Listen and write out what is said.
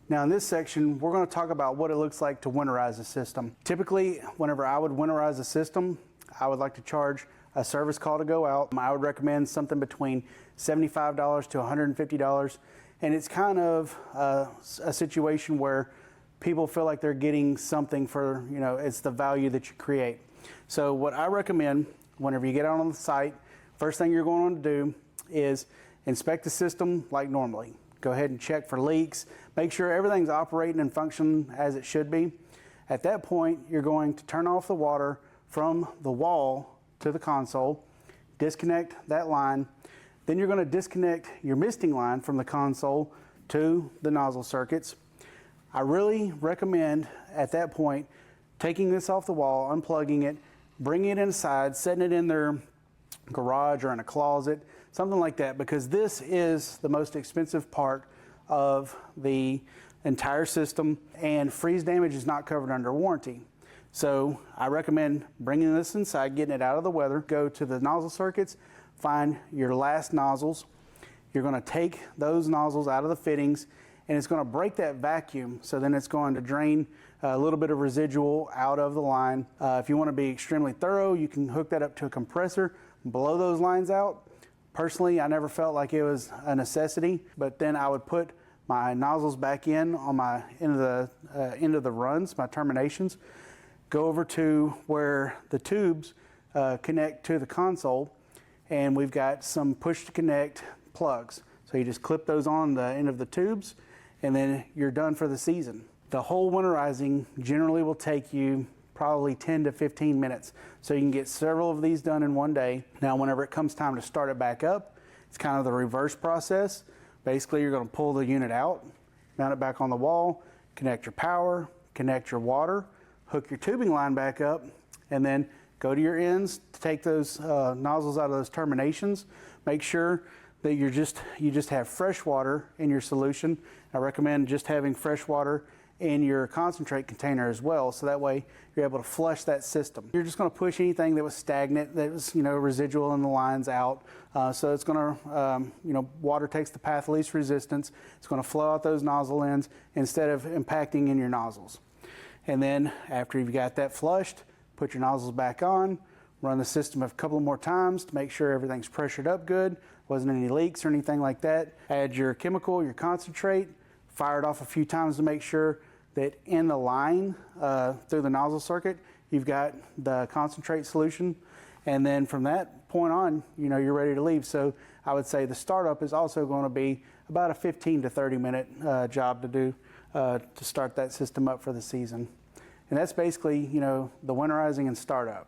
Now in this section, we're going to talk about what it looks like to winterize a system. Typically, whenever I would winterize a system, I would like to charge a service call to go out. I would recommend something between $75 to $150. And it's kind of a situation where people feel like they're getting something for, it's the value that you create. So what I recommend whenever you get out on the site, first thing you're going to do is inspect the system like normally. Go ahead and check for leaks. Make sure everything's operating and functioning as it should be. At that point, you're going to turn off the water from the wall to the console, disconnect that line. Then you're going to disconnect your misting line from the console to the nozzle circuits. I really recommend at that point taking this off the wall, unplugging it, bringing it inside, setting it in their garage or in a closet, something like that, because this is the most expensive part of the entire system, and freeze damage is not covered under warranty. So I recommend bringing this inside, getting it out of the weather. Go to the nozzle circuits, find your last nozzles. You're going to take those nozzles out of the fittings, and it's going to break that vacuum, so then it's going to drain a little bit of residual out of the line. If you want to be extremely thorough, you can hook that up to a compressor, blow those lines out. Personally, I never felt like it was a necessity, but then I would put my nozzles back in on my end of the runs, my terminations, go over to where the tubes connect to the console, and we've got some push to connect plugs. So you just clip those on the end of the tubes, and then you're done for the season. The whole winterizing generally will take you probably 10 to 15 minutes. So you can get several of these done in one day. Now, whenever it comes time to start it back up, it's kind of the reverse process. Basically, you're going to pull the unit out, mount it back on the wall, connect your power, connect your water, hook your tubing line back up, and then go to your ends to take those nozzles out of those terminations. Make sure that you just have fresh water in your solution. I recommend just having fresh water in your concentrate container as well, so that way you're able to flush that system. You're just going to push anything that was stagnant, that was residual in the lines out. So it's going to, water takes the path of least resistance. It's going to flow out those nozzle ends instead of impacting in your nozzles. And then after you've got that flushed, put your nozzles back on, run the system a couple more times to make sure everything's pressured up good, wasn't any leaks or anything like that. Add your chemical, your concentrate, fire it off a few times to make sure that in the line through the nozzle circuit, you've got the concentrate solution. And then from that point on, you're ready to leave. So I would say the startup is also going to be about a 15 to 30 minute job to do to start that system up for the season. And that's basically, the winterizing and startup.